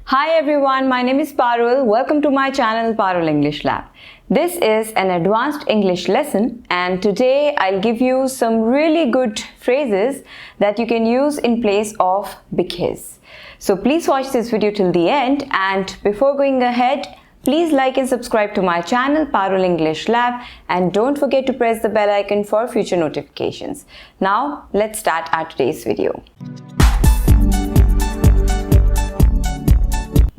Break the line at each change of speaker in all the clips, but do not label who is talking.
Hi everyone, my name is Parul. Welcome to my channel Parul English Lab. This is an advanced English lesson and today I'll give you some really good phrases that you can use in place of because. So please watch this video till the end, and before going ahead, please like and subscribe to my channel Parul English Lab and don't forget to press the bell icon for future notifications. Now let's start our today's video.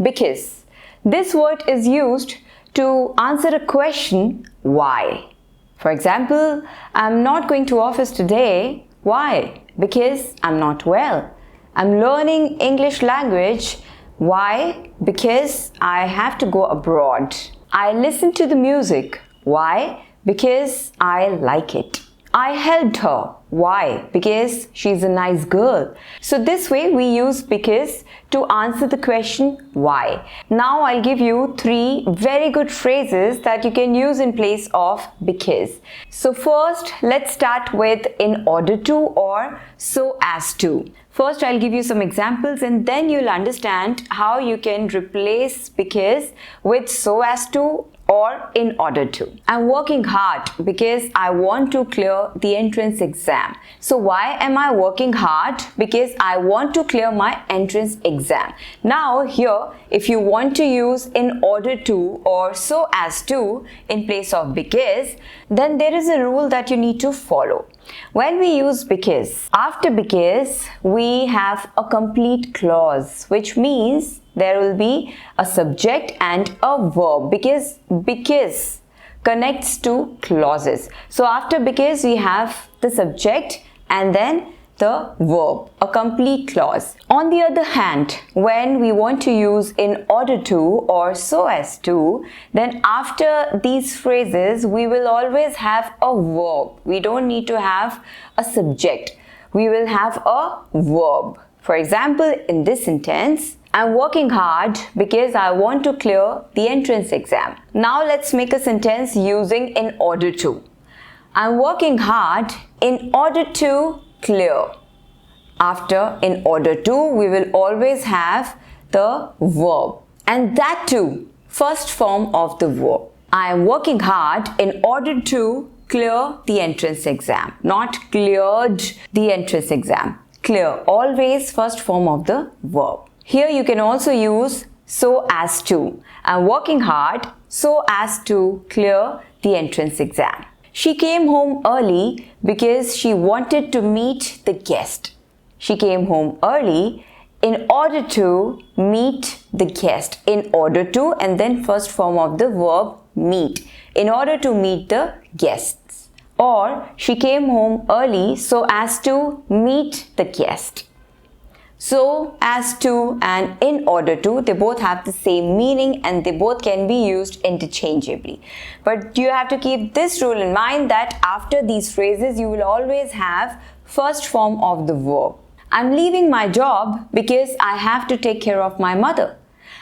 Because. This word is used to answer a question, why? For example, I'm not going to office today. Why? Because I'm not well. I'm learning English language. Why? Because I have to go abroad. I listen to the music. Why? Because I like it. I helped her. Why? Because she's a nice girl. So this way we use because to answer the question why. Now I'll give you 3 very good phrases that you can use in place of because. So first, let's start with in order to or so as to. First, I'll give you some examples and then you'll understand how you can replace because with so as to or in order to. I'm working hard because I want to clear the entrance exam. So why am I working hard? Because I want to clear my entrance exam. Now here, if you want to use in order to or so as to in place of because, then there is a rule that you need to follow. When we use because, after because we have a complete clause, which means there will be a subject and a verb because connects to clauses. So after because we have the subject and then the verb, a complete clause. On the other hand, when we want to use in order to or so as to, then after these phrases we will always have a verb. We don't need to have a subject. We will have a verb. For example, in this sentence, I'm working hard because I want to clear the entrance exam. Now let's make a sentence using in order to. I'm working hard in order to clear. After in order to, we will always have the verb, and that too, first form of the verb. I am working hard in order to clear the entrance exam, not cleared the entrance exam. Clear, always first form of the verb. Here you can also use so as to. I'm working hard so as to clear the entrance exam. She came home early because she wanted to meet the guest. She came home early in order to meet the guest. In order to, and then first form of the verb meet. In order to meet the guests. Or she came home early so as to meet the guest. So as to and in order to, they both have the same meaning and they both can be used interchangeably. But you have to keep this rule in mind that after these phrases you will always have first form of the verb. I'm leaving my job because I have to take care of my mother.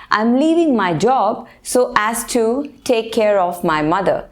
I'm leaving my job so as to take care of my mother.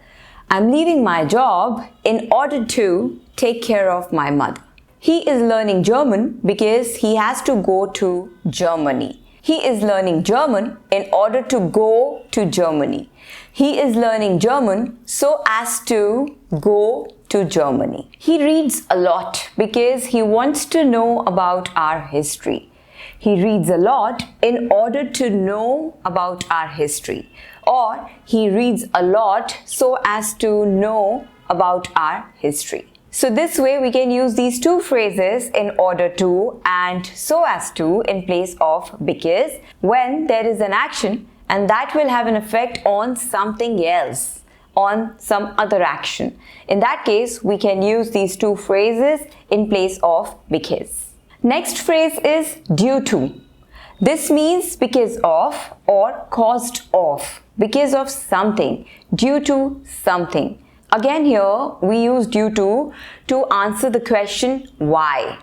I'm leaving my job in order to take care of my mother. He is learning German because he has to go to Germany. He is learning German in order to go to Germany. He is learning German so as to go to Germany. He reads a lot because he wants to know about our history. He reads a lot in order to know about our history. Or he reads a lot so as to know about our history. So this way we can use these 2 phrases in order to and so as to in place of because when there is an action and that will have an effect on something else, on some other action. In that case, we can use these 2 phrases in place of because. Next phrase is due to. This means because of or caused of, because of something, due to something. Again here we use due to answer the question why.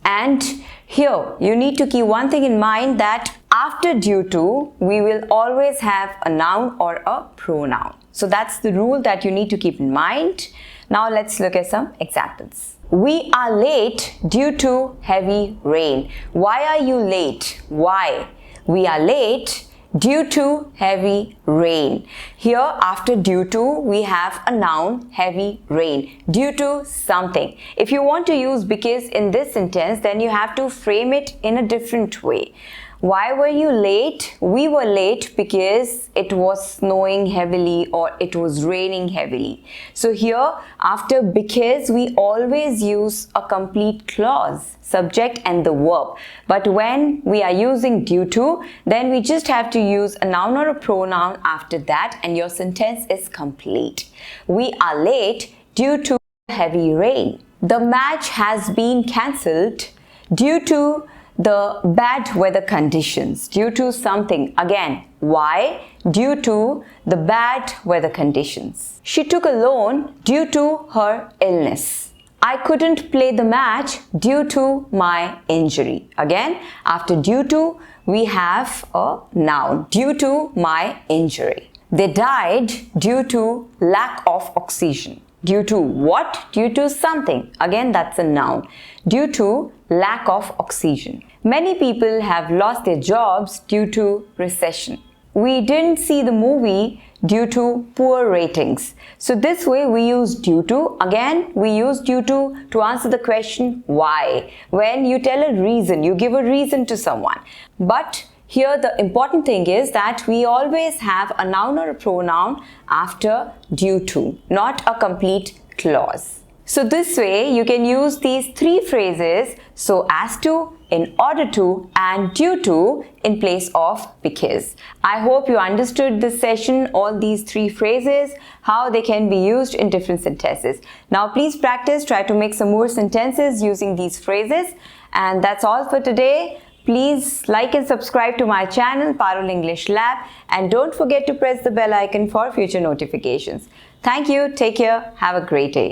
And here you need to keep one thing in mind, that after due to we will always have a noun or a pronoun. So that's the rule that you need to keep in mind. Now let's look at some examples. We are late due to heavy rain. Why are you late? Why? we are late due to heavy rain. Here after due to we have a noun heavy rain, due to something. If you want to use because in this sentence, then you have to frame it in a different way. Why were you late? We were late because it was snowing heavily or it was raining heavily. So here after because we always use a complete clause, subject and the verb. But when we are using due to, then we just have to use a noun or a pronoun after that and your sentence is complete. We are late due to heavy rain. The match has been cancelled due to the bad weather conditions, due to something. Again, why? Due to the bad weather conditions. She took a loan due to her illness. I couldn't play the match due to my injury. Again, after due to, we have a noun, due to my injury. They died due to lack of oxygen. Due to what? Due to something. Again, that's a noun. Due to lack of oxygen. Many people have lost their jobs due to recession. We didn't see the movie due to poor ratings. So this way we use due to. Again, we use due to answer the question why. When you tell a reason, you give a reason to someone. But here the important thing is that we always have a noun or a pronoun after due to, not a complete clause. So this way you can use these three phrases, so as to, in order to and due to in place of because. I hope you understood this session, all these three phrases, how they can be used in different sentences. Now please practice, try to make some more sentences using these phrases. And that's all for today. Please like and subscribe to my channel Parul English Lab and don't forget to press the bell icon for future notifications. Thank you, take care, have a great day.